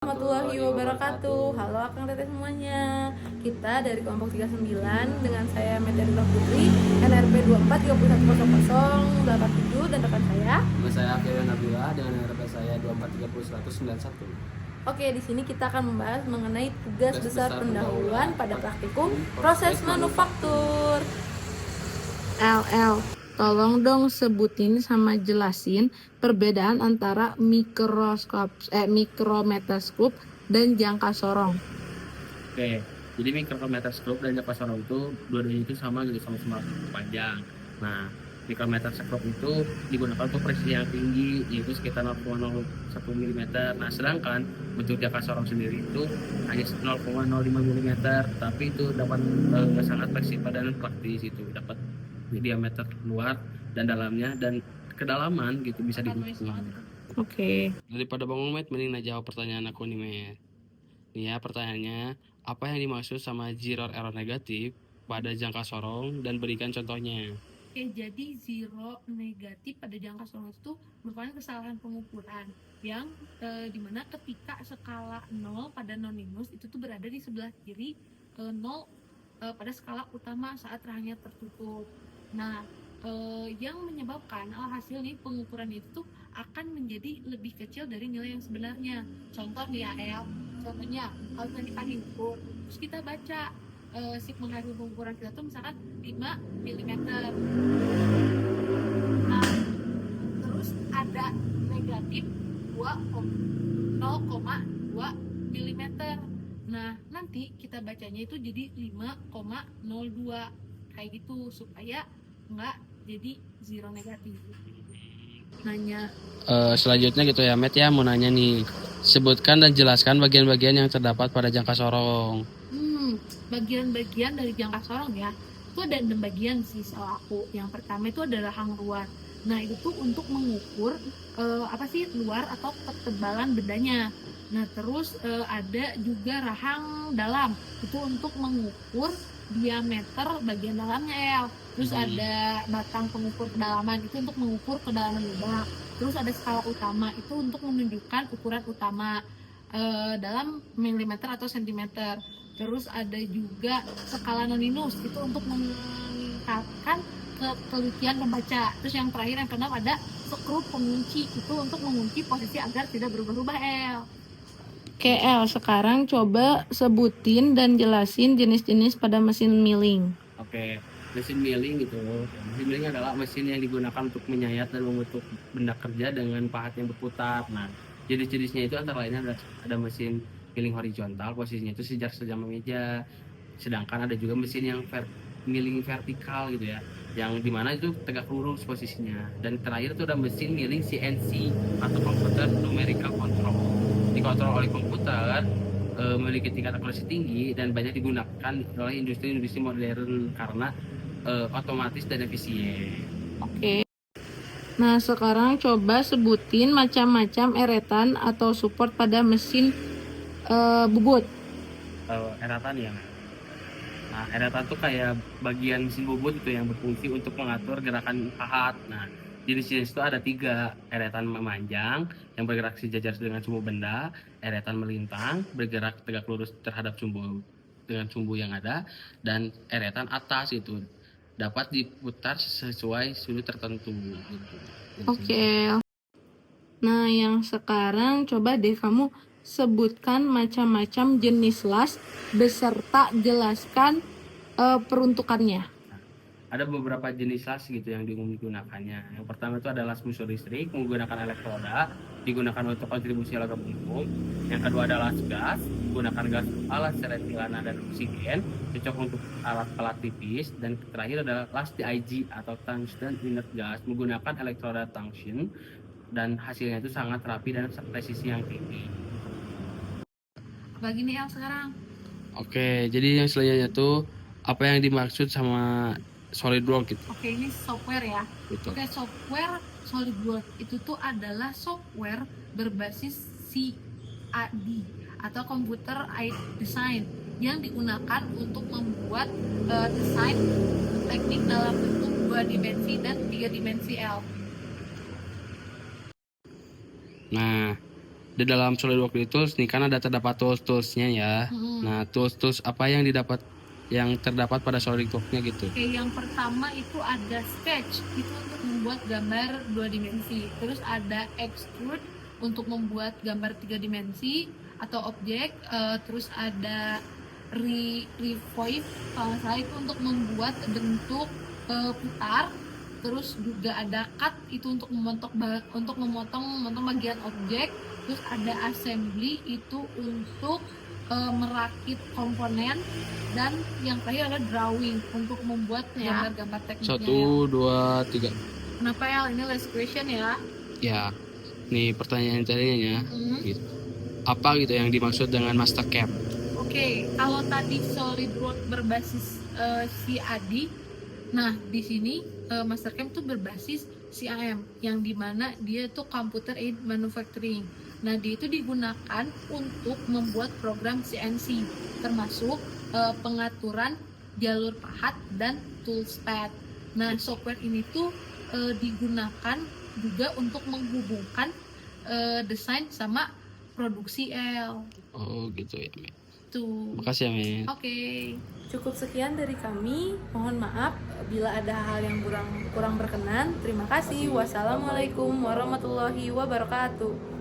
Warahmatullahi wabarakatuh. Halo Akang Teteh semuanya. Kita dari kelompok 39 dengan saya Meteorita Putri, NRP 24310087 dan rekan saya. Nama saya Akhirul Nabila dengan NRP saya 2430191. Oke, di sini kita akan membahas mengenai tugas besar pendahuluan pada praktikum proses manufaktur. LL, tolong dong sebutin sama jelasin perbedaan antara mikrometeskop dan jangka sorong. Oke, jadi mikrometeskop dan jangka sorong itu dua-duanya itu sama gitu, sama-sama panjang. Nah, mikrometeskop itu digunakan untuk presisi yang tinggi, yaitu sekitar 0,01 mm. Nah, sedangkan untuk jangka sorong sendiri itu hanya 0,05 mm, tapi itu dapat sangat fleksibel dan praktis, itu dapat diameter luar dan dalamnya dan kedalaman gitu bisa digunakan. Oke. Daripada Bang Met, mending jawab pertanyaan aku nih, Met. Nih ya pertanyaannya, apa yang dimaksud sama zero error negatif pada jangka sorong dan berikan contohnya. Oke, jadi zero negatif pada jangka sorong itu merupakan kesalahan pengukuran yang dimana ketika skala 0 pada non minus itu tuh berada di sebelah kiri 0 pada skala utama saat rahangnya tertutup. Nah, yang menyebabkan alhasil nih pengukuran itu akan menjadi lebih kecil dari nilai yang sebenarnya. Contoh nih ya, El. Contohnya, kalau kita hitung, terus kita baca si penghasil pengukuran kita tuh misalkan 5 mm. Nah, terus ada negatif 0,2 mm. Nah, nanti kita bacanya itu jadi 5,02 kayak gitu supaya nggak jadi zero negatif. Nanya. Selanjutnya gitu ya, Met ya, mau nanya nih. Sebutkan dan jelaskan bagian-bagian yang terdapat pada jangka sorong. Bagian-bagian dari jangka sorong ya, itu ada 6 bagian sih soal aku. Yang pertama itu adalah rahang luar. Nah, itu tuh untuk mengukur luar atau ketebalan bendanya. Nah, terus ada juga rahang dalam. Itu untuk mengukur diameter bagian dalamnya, El. Terus ada batang pengukur kedalaman, itu untuk mengukur kedalaman lubang. Terus ada skala utama, itu untuk menunjukkan ukuran utama dalam milimeter atau sentimeter. Terus ada juga skala non minus, itu untuk meningkatkan ketelitian pembaca. Terus yang terakhir yang keenam ada skru pengunci, itu untuk mengunci posisi agar tidak berubah-ubah, El. Oke, El, sekarang coba sebutin dan jelasin jenis-jenis pada mesin milling. Oke, mesin milling gitu. Mesin milling adalah mesin yang digunakan untuk menyayat dan membentuk benda kerja dengan pahat yang berputar. Nah, jenis-jenisnya itu antara lainnya ada mesin milling horizontal, posisinya itu sejam meja. Sedangkan ada juga mesin yang milling vertikal gitu ya, yang dimana itu tegak lurus posisinya. Dan terakhir itu ada mesin milling CNC atau computer numerical control, dikontrol oleh komputer, memiliki tingkat akurasi tinggi dan banyak digunakan oleh industri-industri modern karena otomatis dan efisien. Oke. Nah, sekarang coba sebutin macam-macam eretan atau support pada mesin bubut. Eretan ya. Nah, eretan tuh kayak bagian mesin bubut itu yang berfungsi untuk mengatur gerakan pahat. Nah, jenis-jenis itu ada 3, eretan memanjang yang bergerak sejajar dengan sumbu benda, eretan melintang bergerak tegak lurus terhadap sumbu dengan sumbu yang ada, dan eretan atas itu dapat diputar sesuai sudut tertentu. Gitu. Oke. Nah, yang sekarang coba deh kamu sebutkan macam-macam jenis las beserta jelaskan peruntukannya. Ada beberapa jenis las gitu yang digunakannya. Yang pertama itu adalah las busur listrik menggunakan elektroda, digunakan untuk kontribusi logam umum. Yang kedua adalah las gas, menggunakan gas alat seretilana dan oksigen, cocok untuk alat-alat tipis. Dan terakhir adalah las TIG atau tungsten inert gas, menggunakan elektroda tungsten dan hasilnya itu sangat rapi dan presisi yang tinggi. Bagi nih El sekarang. Oke, jadi yang selanjutnya tuh apa yang dimaksud sama SolidWorks gitu? Oke, ini software ya. Gitu. Oke, software SolidWorks itu tuh adalah software berbasis CAD atau Computer Aided Design yang digunakan untuk membuat desain teknik dalam bentuk 2 dimensi dan 3 dimensi, L. Nah, di dalam SolidWorks Tools nih kan ada terdapat tools-toolsnya ya. Nah, tools-tools apa yang terdapat pada SolidWorks-nya gitu? Oke, yang pertama itu ada sketch, itu untuk membuat gambar 2 dimensi. Terus ada extrude untuk membuat gambar 3 dimensi atau objek. Terus ada revolve, kalau nggak salah itu untuk membuat bentuk putar. Terus juga ada cut, itu untuk memotong bagian objek. Terus ada assembly, itu untuk merakit komponen. Dan yang terakhir ada drawing untuk membuat gambar-gambar tekniknya. 1, 2, 3. Kenapa ya ini last question ya? Ya, nih pertanyaan tadinya gitu. Apa gitu yang dimaksud dengan Mastercam? Oke, kalau tadi SolidWorks berbasis CAD, nah di sini Mastercam tuh berbasis CAM, yang dimana dia tuh Computer Aided Manufacturing. Nah dia itu digunakan untuk membuat program CNC, termasuk pengaturan jalur pahat dan toolspath. Nah software ini tuh digunakan juga untuk menghubungkan desain sama produksi L. Oh gitu ya, Men. Tuh. Makasih ya, Men. Oke. Cukup sekian dari kami. Mohon maaf bila ada hal yang kurang berkenan. Terima kasih. Wassalamualaikum warahmatullahi wabarakatuh.